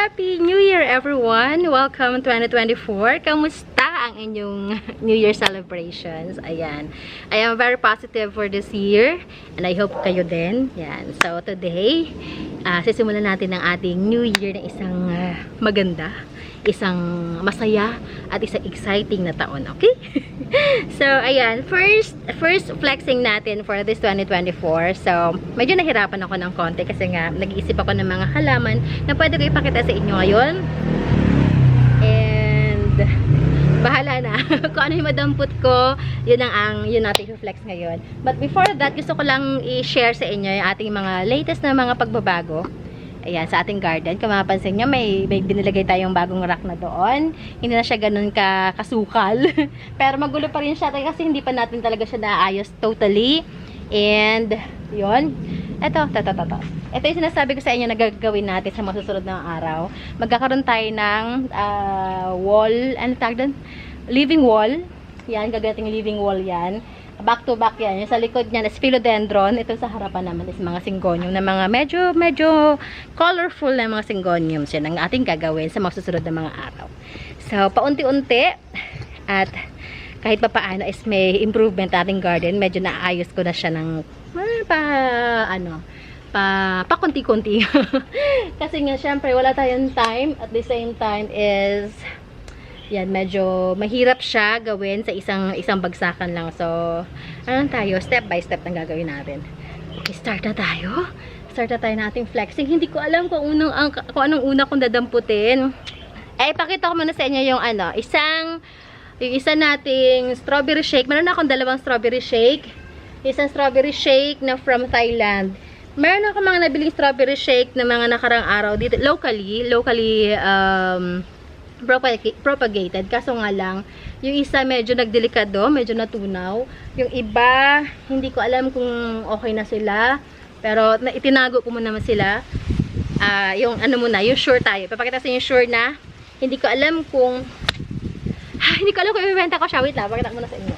Happy New Year everyone! Welcome 2024! Kamusta ang inyong New Year celebrations? Ayan. I am very positive for this year and I hope kayo din. Yan. So today, sisimulan natin ang ating New Year na isang maganda, isang masaya at isang exciting na taon. Okay? So ayan, first flexing natin for this 2024. So medyo nahirapan ako ng konti kasi nga nag-iisip ako ng mga halaman na pwede ko ipakita sa inyo ngayon. And bahala na kung ano yung madampot ko, yun natin i-flex ngayon. But before that, gusto ko lang i-share sa inyo yung ating mga latest na mga pagbabago. Ayan, sa ating garden. Kung mapapansin nyo, may binilagay tayong bagong rack na doon. Hindi na siya ganun kasukal. Pero magulo pa rin siya kasi hindi pa natin talaga siya naayos totally. And, yun. Ito yung sinasabi ko sa inyo na gagawin natin sa mga susunod na araw. Magkakaroon tayo ng wall, ano tawag doon? Living wall. Yan, gagating living wall yan. Back to back yan. Yung sa likod niyan is philodendron. Ito sa harapan naman is mga syngonium na mga medyo colorful na mga syngoniums. Yan ang ating gagawin sa mga susunod na mga araw. So, paunti-unti at kahit pa paano is may improvement ating garden. Medyo naayos ko na siya ng pakunti-kunti. Kasi nga syempre wala tayong time. At the same time is yan, medyo mahirap siya gawin sa isang bagsakan lang. So, ano tayo? Step by step ang gagawin natin. Okay, start na tayo. Start na tayo na ating flexing. Hindi ko alam kung anong una kong dadamputin. Ipakita ko muna sa inyo yung yung isa nating strawberry shake. Meron na akong dalawang strawberry shake. Isang strawberry shake na from Thailand. Meron ako mga nabiling strawberry shake na mga nakarang araw dito locally propagated. Kaso nga lang, yung isa medyo nagdelikado, medyo natunaw. Yung iba, hindi ko alam kung okay na sila. Pero itinago ko muna sila. Yung yung sure tayo. Papakita sa inyo yung sure na. Hindi ko alam kung ibibenta ko siya. Wait lang, papakita ko muna sa inyo.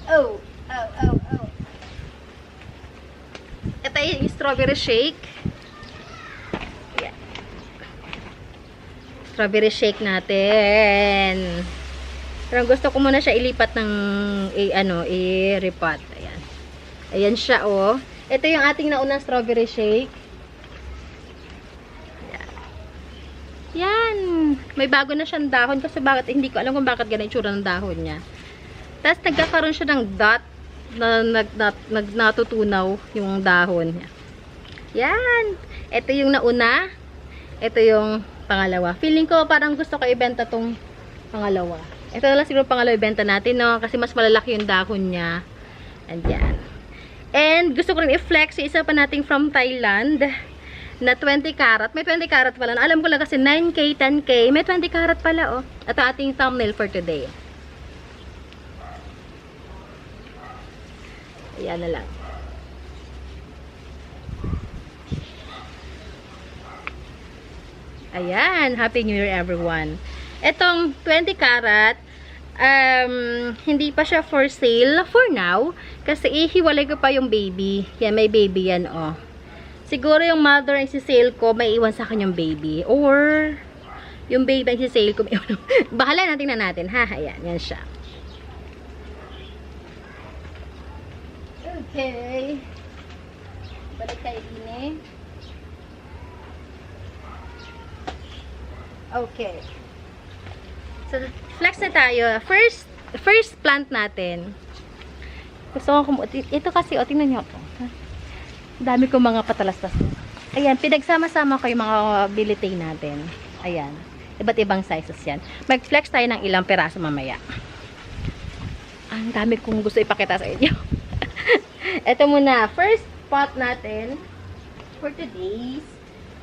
Oh. Ito yung strawberry shake. Yan. Strawberry shake natin. Pero gusto ko muna siya ilipat ng i-repot. Ayan. Ayan siya, oh. Ito yung ating naunang strawberry shake. Ayan. Yan. May bago na siyang dahon kasi hindi ko alam kung bakit ganun itsura ng dahon niya. Tapos nagkakaroon siya ng dot na natutunaw yung dahon niya. Yan. Ito yung nauna. Ito yung pangalawa. Feeling ko parang gusto ko ibenta tong pangalawa. Ito na lang siguro pangalawa ibenta natin, no? Kasi mas malalaki yung dahon niya. And yan. And gusto ko rin i-flex yung isa pa nating from Thailand na 20 karat. May 20 karat pala. Alam ko lang kasi 9K, 10K. May 20 karat pala, oh. Ito ating thumbnail for today. Ayan na lang. Ayan. Happy New Year everyone. Itong 20 karat, hindi pa siya for sale for now. Kasi ihiwalay ko pa yung baby. Yan, may baby yan, oh. Siguro yung mother ang isi-sale ko, may iwan sa akin yung baby. Or, yung baby ang isi-sale ko, may iwan. Bahala natin ha. Ayan, yan siya. Okay. Balik tayo din. Okay. So, flex na tayo. First plant natin. Gusto ko ito kasi, tingnan nyo ako. Dami ko mga patalastas. Ayan, pinagsama-sama ko yung mga ability natin. Ayan. Iba't ibang sizes yan. Mag-flex tayo ng ilang peraso mamaya. Ang dami kong gusto ipakita sa inyo. Ito muna, first pot natin for today's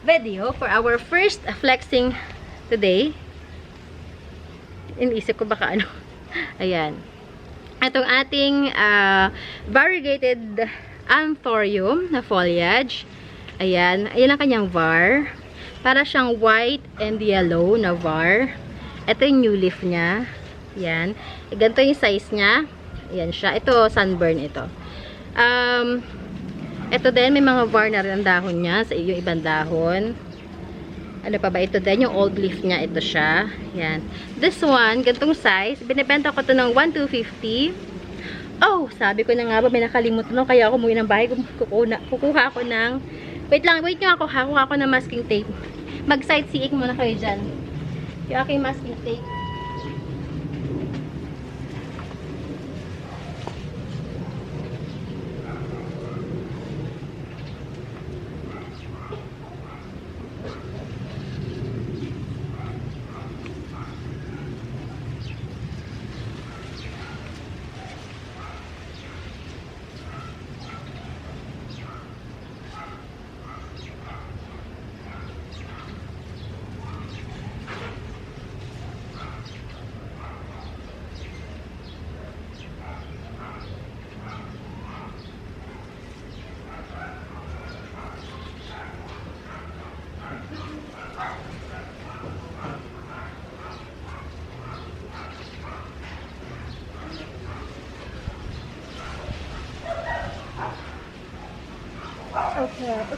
video, for our first flexing today. Iniisip ko baka ano. Ayan. Itong ating variegated anthurium na foliage. Ayan. Ayan ang kanyang var. Para siyang white and yellow na var. Ito yung new leaf niya. Ayan. Ganito yung size niya. Ayan siya. Ito, sunburn ito. Ito din, may mga var na rin ang dahon niya sa yung ibang dahon. Ano pa ba ito din? Yung old leaf niya, ito siya. Yan. This one, gantong size, binibenta ko to ng 1,250. Oh, sabi ko na nga ba, may nakalimutan no, kaya ako umuwi ng bahay, kukuha ako ng, wait nyo ako ha, kukuha ako ng masking tape. Mag-sightseeing muna kayo dyan. Yung aking masking tape.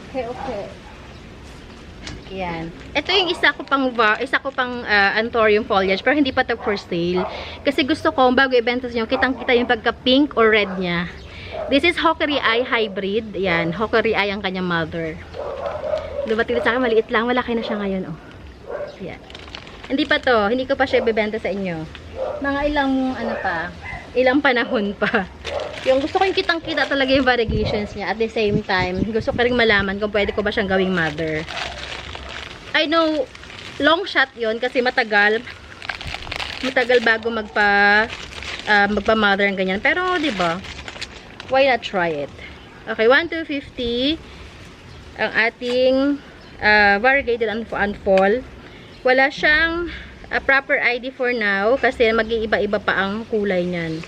Okay. Yan. Ito yung isa ko pang Anthurium foliage, pero hindi pa to for sale. Kasi gusto ko, bago ibenta nyo, kitang-kita yung pagka-pink or red niya. This is Hockery Eye Hybrid. Yan. Hockery Eye ang kanyang mother. Dumating sa akin, maliit lang. Malaki na siya ngayon, oh. Yan. Hindi pa to. Hindi ko pa siya ibebenta sa inyo. Mga ilang panahon pa. Yung gusto ko yung kitang-kita talaga yung variegations niya. At the same time, gusto ko rin malaman kung pwede ko ba siyang gawing mother. I know, long shot yon kasi matagal bago magpa-mother ang ganyan. Pero, di ba? Why not try it? Okay, 1,250 ang ating variegated unfall. Wala siyang proper ID for now kasi mag-iiba-iba pa ang kulay niyan.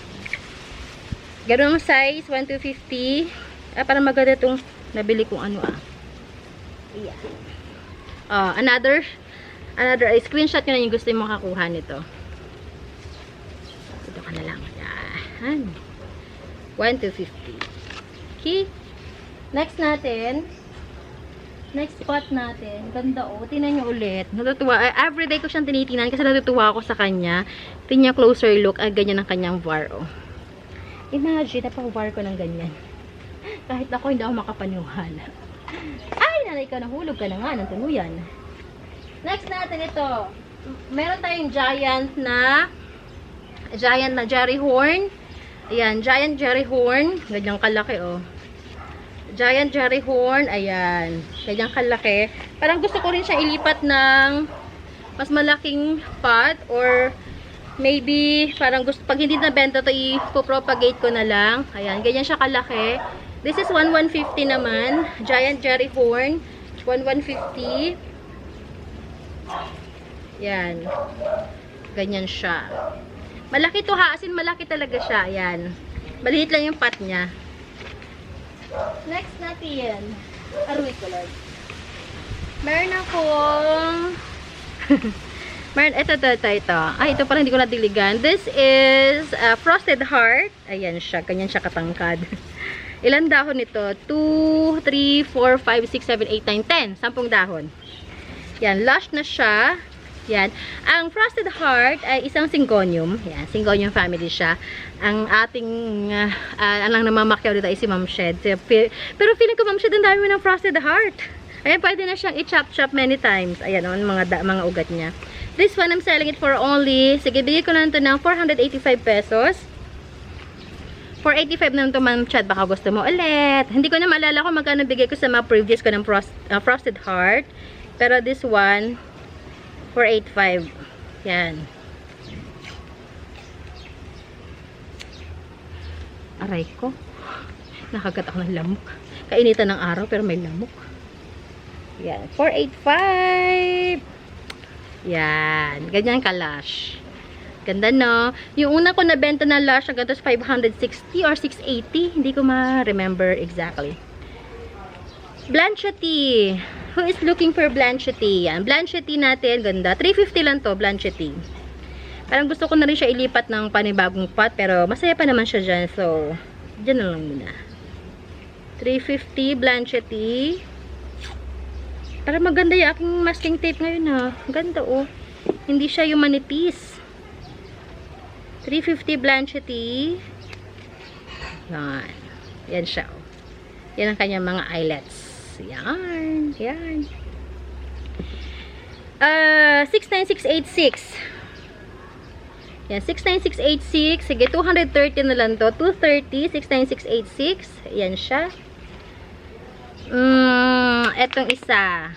Ganun ang size, 1,250. Parang maganda itong nabili kong ano Yeah. Another screenshot nyo na yung gusto yung makakuha nito. Ito ka na lang. Yan. 1,250. Okay. Next spot natin. Ganda oh. Tingnan nyo ulit. Natutuwa. Everyday ko siyang tinitingnan kasi natutuwa ako sa kanya. Tingnan closer look. Ganyan ang kanyang var oh. Imagine, napaka-war ko ng ganyan. Kahit ako, hindi ako makapaniwala. Ay, nanay ka, nahulog ka na nga ng tuluyan. Next natin ito. Meron tayong giant na Jerry horn. Ayan, giant Jerry horn. Ganyang kalaki, oh. Giant Jerry horn. Ayan. Ganyang kalaki. Parang gusto ko rin siya ilipat ng mas malaking pot or maybe, parang gusto, pag hindi nabenta ito, i-propagate ko na lang. Ayan, ganyan siya kalaki. This is 1,150 naman. Giant Jerry horn. 1,150. Yan. Ganyan siya. Malaki to ha. As in, malaki talaga siya. Ayan. Maliit lang yung pot niya. Next natin. Aroy ko lang. Meron akong ito. Ito pala hindi ko nadiligan. This is Frosted Heart. Ayan siya. Ganyan siya katangkad. Ilan dahon nito? 2, 3, 4, 5, 6, 7, 8, 9, 10. 10 dahon. Yan. Lush na siya. Yan. Ang Frosted Heart ay isang syngonium. Yan. Syngonium family siya. Ang ating anang namamakyaw dito ay si Ma'am Shed. Pero feeling ko Ma'am Shed ang dami mo ng Frosted Heart. Ayan. Pwede na siyang i-chop many times. Ayan. Mga ugat niya. This one, I'm selling it for only, sige, bigay ko na ito ng 485 pesos. 485 na ito, Ma'am Chad. Baka gusto mo ulit. Hindi ko na maalala kung magkano bigay ko sa mga previous ko ng Frosted Heart. Pero this one, 485. Yan. Aray ko. Nakagat ako ng lamok. Kainitan ng araw, pero may lamok. Yan. 485. Yan. Ganyan ka-lash. Ganda, no? Yung una ko nabenta na lash, hanggang ito 560 or 680. Hindi ko ma-remember exactly. Blanchetti. Who is looking for Blanchetti? Yan. Blanchetti natin. Ganda. 350 lang to, Blanchetti. Parang gusto ko na rin siya ilipat ng panibagong pot. Pero masaya pa naman siya dyan. So, dyan na lang muna. 350 Blanchetti. Para maganda yung aking masking tape ngayon ha. Ganda oh. Hindi siya yung manipis. 350 Blanchetti. Yan. Yan siya oh. Yan ang kanyang mga eyelets. Yan. Yan. 69686. Yan. 69686. Sige, 230 na lang to. 230. 69686. Yan siya. Etong isa.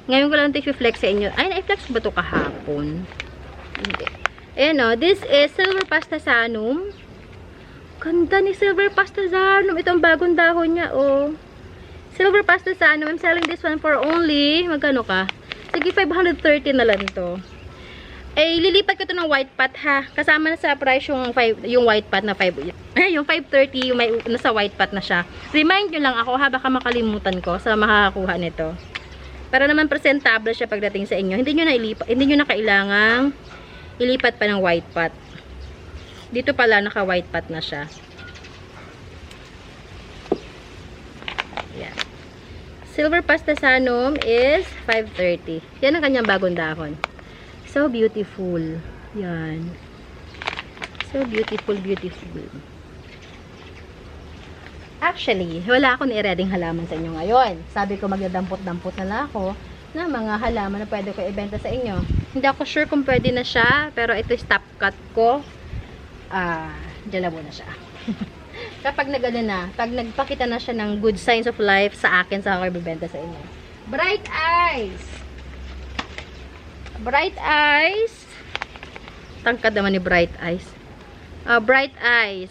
Ngayon ko lang ito i-flex sa inyo. Ay, na-flex ba ito kahapon? Hindi. Ayan o. This is Silver Pastasanum. Ganda ni Silver Pastasanum. Itong bagong dahon niya, oh. Silver Pastasanum. I'm selling this one for only, magkano ka? Sige, 530 na lang to. Eh, lilipat ko to ng white pot, ha. Kasama na sa price yung white pot na 5. Yung 530, yung may nasa white pot na siya. Remind nyo lang ako, ha. Baka makalimutan ko sa makakakuha nito. Para naman presentable siya pagdating sa inyo. Hindi nyo na kailangang ilipat pa ng white pot. Dito pala, naka white pot na siya. Yan. Silver Pastasanum is 530. Yan ang kanyang bagong dahon. So beautiful. Yan. So beautiful, beautiful. Actually, wala akong i-reading halaman sa inyo ngayon. Sabi ko magdadampot-dampot na lang ako na mga halaman na pwede ko ibenta sa inyo. Hindi ako sure kung pwede na siya, pero ito stop cut ko. Jalabo na siya. Kapag nagano na, pag nagpakita na siya ng good signs of life sa akin, sa ako ibebenta sa inyo. Bright Eyes. Bright Eyes. Tangkad naman ni Bright Eyes. Bright Eyes.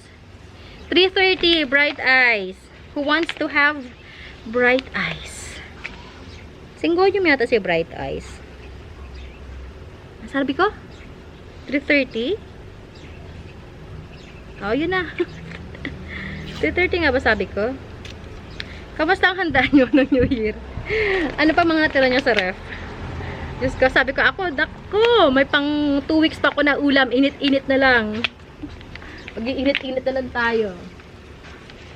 330 Bright Eyes. Who wants to have bright eyes? Singoyum yata si Bright Eyes. Sabi ko? 330? Oh, yun na. 330 nga ba sabi ko? Kamusta ang handa nyo ng New Year? Ano pa mga natira nyo sa ref? Diyos ko, sabi ko, dako, may pang 2 weeks pa ako na ulam. Init-init na lang. Mag-iinit-init na lang tayo.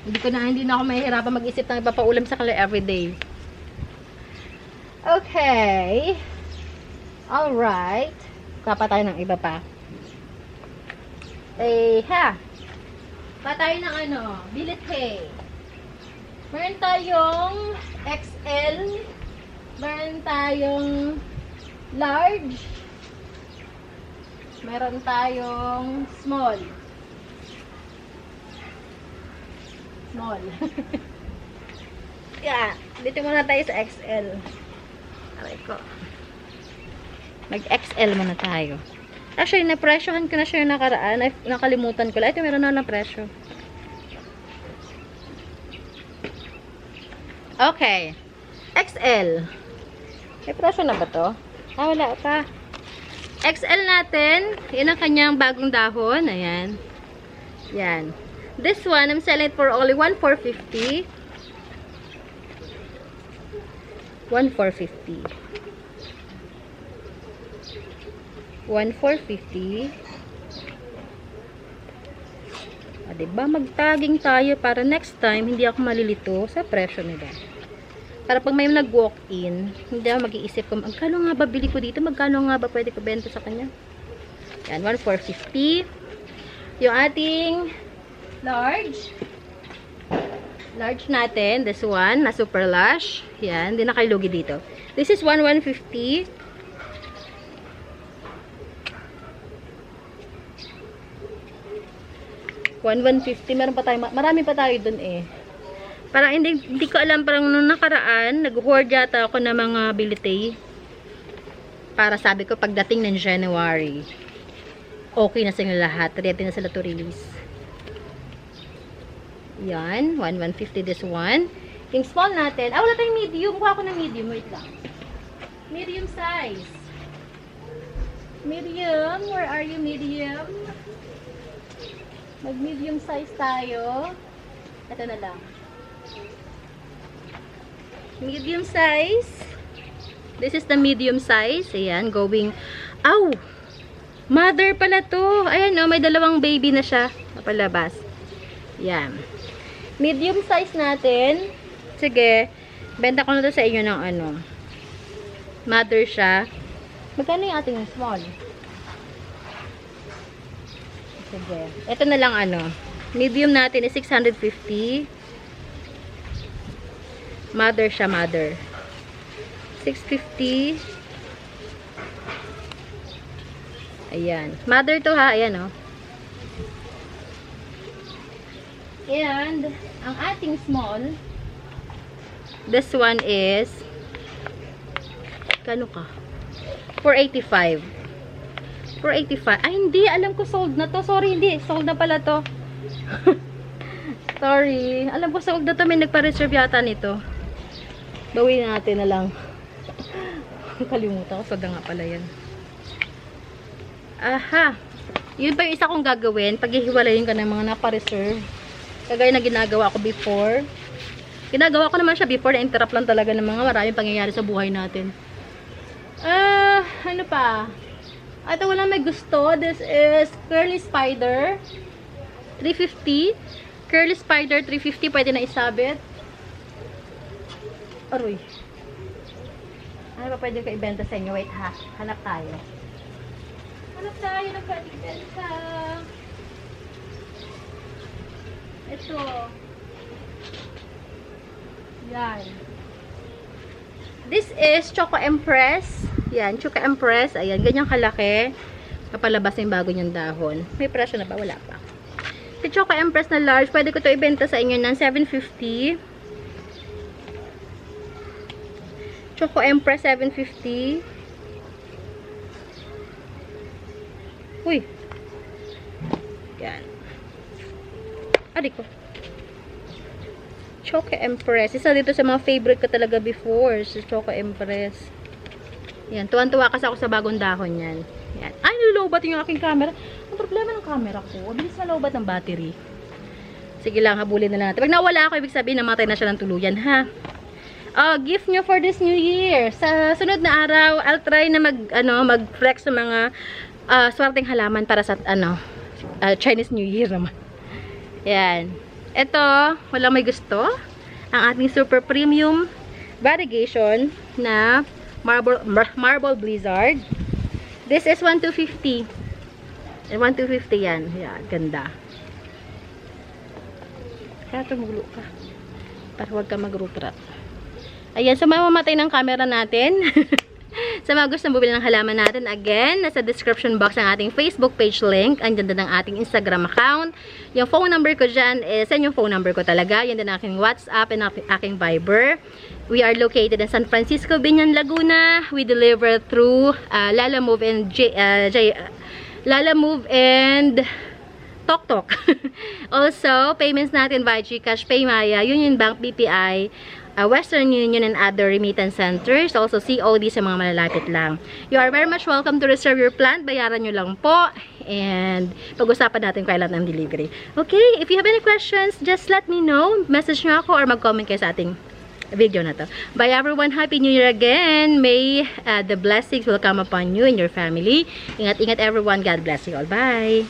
Hindi na ako mahihirapan mag-isip ng iba pa ulam sa kanila everyday. Okay. Alright. Kapa tayo ng iba pa. Pa tayo ng billet hay. Meron tayong XL. Meron tayong large. Meron tayong small. Yeah, dito muna tayo sa XL. Aray ko. Mag-XL muna tayo. Actually, na-presyohan ko na siya yung nakaraan. Nakalimutan ko lang. Ito, meron na ng presyo. Okay. XL. May presyo na ba to? Wala pa. XL natin. Yan ang kanyang bagong dahon. Ayan. Yan. This one, I'm selling it for only 1,450. 1,450. 1,450. Diba? Magtagging tayo para next time hindi ako malilito sa presyo nila. Para pag may nag-walk-in, hindi ako mag-iisip ko, magkano nga ba bili ko dito? Magkano nga ba pwede ko benta sa kanya? Yan, 1,450. Yung ating large natin, this one, na super lush. Yan, hindi na kayo lugi dito. This is 1,150. 1,150. Meron pa tayo, marami pa tayo dun eh. Parang hindi ko alam, parang nung nakaraan, nag-hoard yata ako ng mga bilite. Para sabi ko, pagdating ng January, okay na sila lahat. Ready na sila to release. Yan, 1,150 this one. Yung small natin, wala tayong medium. Kuha ko ng medium, wait lang. Medium size. Medium, where are you, medium? Mag-medium size tayo. Ito na lang. Medium size. This is the medium size. Ayan, going. Mother pala to. Ayan, may dalawang baby na siya. Napalabas. Yan. Medium size natin. Sige. Benta ko na to sa inyo ng ano. Mother siya. Magkano yung ating small? Sige. Ito na lang ano. Medium natin is 650. Mother siya, mother. 650. Ayan. Mother to ha. Ayan oh. And, ang ating small, this one is, kano ka? 485. 485. Ay, hindi. Alam ko sold na to. Sorry, hindi. Sold na pala to. Sorry. Alam ko sold na to. May nagpa-reserve yata nito. Bawin natin na lang. Kalimutan ko. Sold na nga pala yan. Aha. Yun pa yung isa kong gagawin. Paghihiwalayin ka ng mga napa-reserve. Kagaya na ginagawa ko before. Ginagawa ko naman siya before. Na-interrupt lang talaga ng mga maraming pangyayari sa buhay natin. Ano pa? Ito wala may gusto. This is Curly Spider. 350. Curly Spider 350. Pwede na isabit. Aroy. Ano pa pwede ko ibenta sa inyo? Wait ha. Hanap tayo. Hanap tayo na pwede ibenta. Ito. Yan. This is Choco Empress. Yan, Choco Empress. Ayan, ganyang kalaki. Kapalabas na yung bago niyang dahon. May presyo na ba? Wala pa. Si Choco Empress na large, pwede ko to ibenta sa inyo ng 750. Choco Empress 750. Uy. Yan. Adik ko. Choco Empress. Isa dito sa mga favorite ko talaga before. Si Choco Empress. Yan. Tuwan-tuwa kasi ako sa bagong dahon yan. Yan. Ay, nilolobat yung aking camera. Ang problema ng camera ko, bilis na lobat ng battery. Sige lang, habulin na lang natin. Pag nawala ako, ibig sabihin, namatay na siya ng tuluyan, ha? Gift nyo for this new year. Sa sunod na araw, I'll try na mag-flex sa mga swerteng halaman para sa, Chinese New Year naman. Yan. Ito, walang may gusto. Ang ating super premium variegation na Marble Blizzard. This is 1,250. 1,250 yan. Yan, ganda. Kaya tumulo ka. Para huwag ka mag-root-rot. Ayan, so mamamatay ng camera natin. Sa mga gusto bumili ng halaman natin, again, nasa description box ang ating Facebook page link. Andyan din ang ating Instagram account. Yung phone number ko dyan, yan yung phone number ko talaga. Yan din aking WhatsApp and aking Viber. We are located in San Francisco, Binyan, Laguna. We deliver through Lalamove and TokTok. Also, payments natin via GCash, Paymaya, Union Bank, BPI, Western Union and other remittance centers. Also, COD sa mga malalapit lang. You are very much welcome to reserve your plant. Bayaran nyo lang po. And pag-usapan natin kailan ng delivery. Okay, if you have any questions, just let me know. Message nyo ako or mag-comment kayo sa ating video na to. Bye everyone. Happy New Year again. May the blessings will come upon you and your family. Ingat-ingat everyone. God bless you all. Bye.